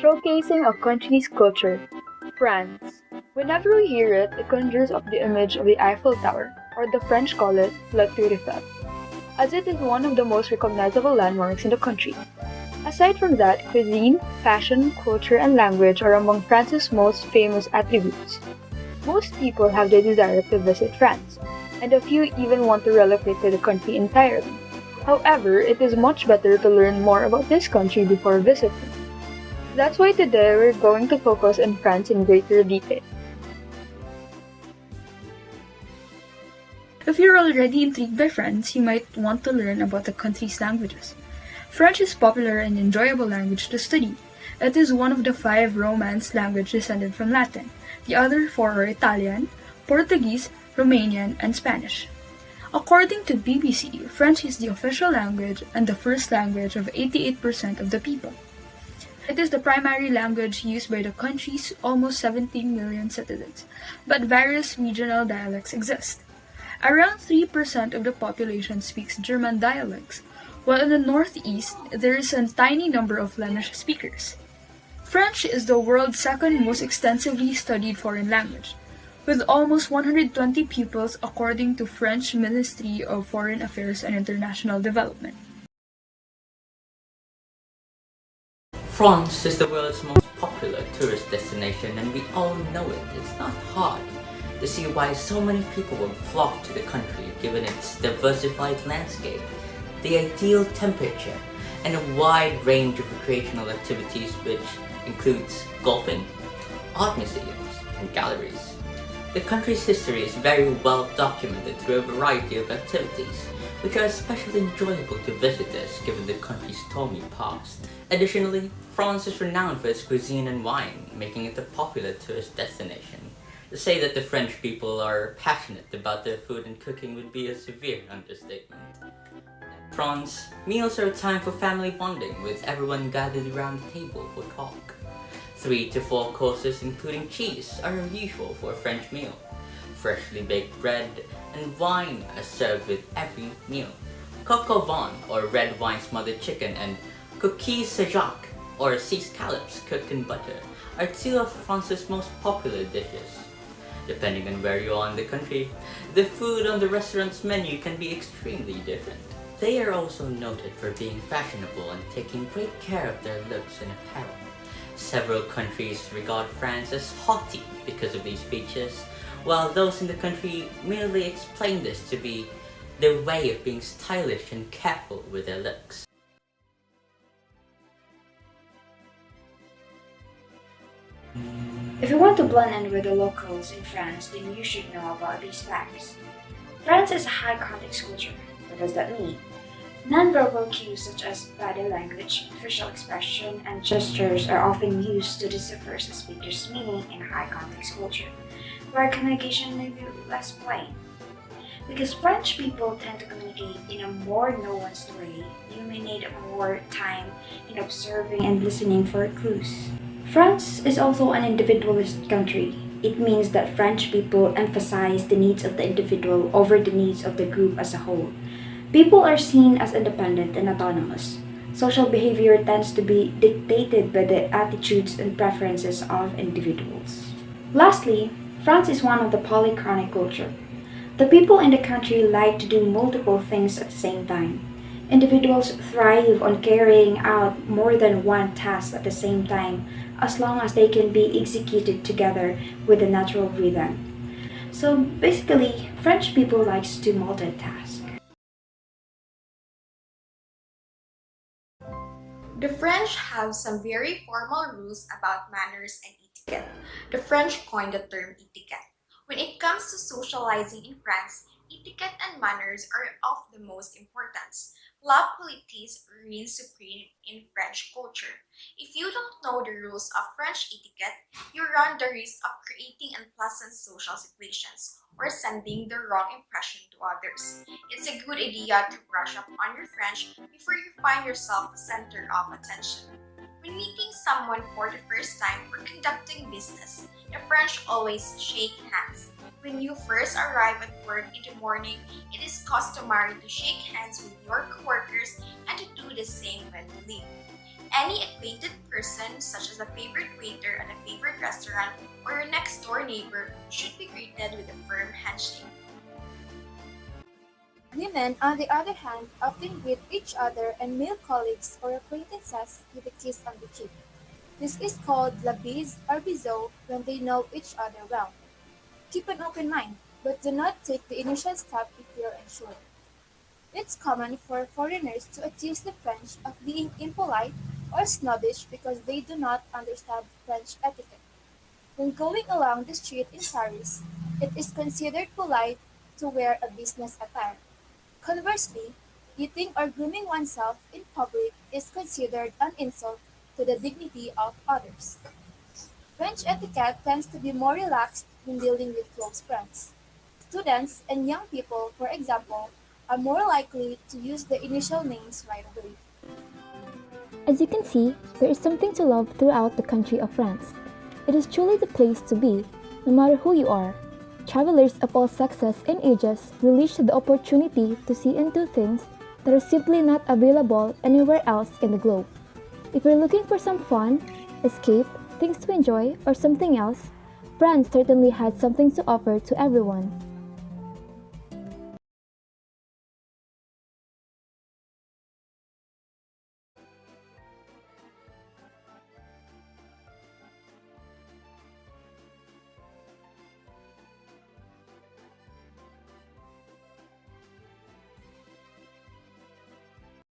showcasing a country's culture. France. Whenever we hear it, it conjures up the image of the Eiffel Tower, or the French call it La Tour Eiffel, as it is one of the most recognizable landmarks in the country. Aside from that, cuisine, fashion, culture, and language are among France's most famous attributes. Most people have the desire to visit France, and a few even want to relocate to the country entirely. However, it is much better to learn more about this country before visiting. That's why today we're going to focus on France in greater detail. If you're already intrigued by France, you might want to learn about the country's languages. French is a popular and enjoyable language to study. It is one of the 5 Romance languages descended from Latin. The other 4 are Italian, Portuguese, Romanian, and Spanish. According to BBC, French is the official language and the first language of 88% of the people. It is the primary language used by the country's almost 17 million citizens, but various regional dialects exist. Around 3% of the population speaks German dialects, while in the northeast there is a tiny number of Flemish speakers. French is the world's second most extensively studied foreign language, with almost 120 pupils according to French Ministry of Foreign Affairs and International Development. France is the world's most popular tourist destination, and we all know it. It's not hard to see why so many people will flock to the country given its diversified landscape, the ideal temperature, and a wide range of recreational activities which includes golfing, art museums, and galleries. The country's history is very well documented through a variety of activities, which are especially enjoyable to visitors given the country's stormy past. Additionally, France is renowned for its cuisine and wine, making it a popular tourist destination. To say that the French people are passionate about their food and cooking would be a severe understatement. In France, meals are a time for family bonding, with everyone gathered around the table for talk. 3 to 4 courses including cheese are unusual for a French meal. Freshly baked bread and wine are served with every meal. Coq au vin, or red wine smothered chicken, and coquilles Saint-Jacques, or sea scallops cooked in butter, are 2 of France's most popular dishes. Depending on where you are in the country, the food on the restaurant's menu can be extremely different. They are also noted for being fashionable and taking great care of their looks and apparel. Several countries regard France as haughty because of these features, while those in the country merely explain this to be their way of being stylish and careful with their looks. If you want to blend in with the locals in France, then you should know about these facts. France is a high context culture. What does that mean? Nonverbal cues such as body language, facial expression, and gestures are often used to decipher a speaker's meaning in high context culture, where communication may be less plain. Because French people tend to communicate in a more nuanced way, you may need more time in observing and listening for clues. France is also an individualist country. It means that French people emphasize the needs of the individual over the needs of the group as a whole. People are seen as independent and autonomous. Social behavior tends to be dictated by the attitudes and preferences of individuals. Lastly, France is one of the polychronic culture. The people in the country like to do multiple things at the same time. Individuals thrive on carrying out more than one task at the same time, as long as they can be executed together with a natural rhythm. So basically, French people likes to multitask. The French have some very formal rules about manners and etiquette. The French coined the term etiquette. When it comes to socializing in France, etiquette and manners are of the most importance. La politesse reigns supreme in French culture. If you don't know the rules of French etiquette, you run the risk of creating unpleasant social situations or sending the wrong impression to others. It's a good idea to brush up on your French before you find yourself the center of attention. When meeting someone for the first time or conducting business, the French always shake hands. When you first arrive at work in the morning, it is customary to shake hands with your coworkers and to do the same when you leave. Any acquainted person, such as a favorite waiter at a favorite restaurant or your next door neighbor, should be greeted with a firm handshake. Women, on the other hand, often greet each other and male colleagues or acquaintances with a kiss on the cheek. This is called la bise or bisou when they know each other well. Keep an open mind, but do not take the initial step if you are unsure. It's common for foreigners to accuse the French of being impolite or snobbish because they do not understand French etiquette. When going along the street in Paris, it is considered polite to wear a business attire. Conversely, eating or grooming oneself in public is considered an insult to the dignity of others. French etiquette tends to be more relaxed when dealing with close friends. Students and young people, for example, are more likely to use the initial names right away. As you can see, there is something to love throughout the country of France. It is truly the place to be, no matter who you are. Travelers of all sexes and ages relish the opportunity to see and do things that are simply not available anywhere else in the globe. If you're looking for some fun, escape, things to enjoy, or something else, France certainly has something to offer to everyone.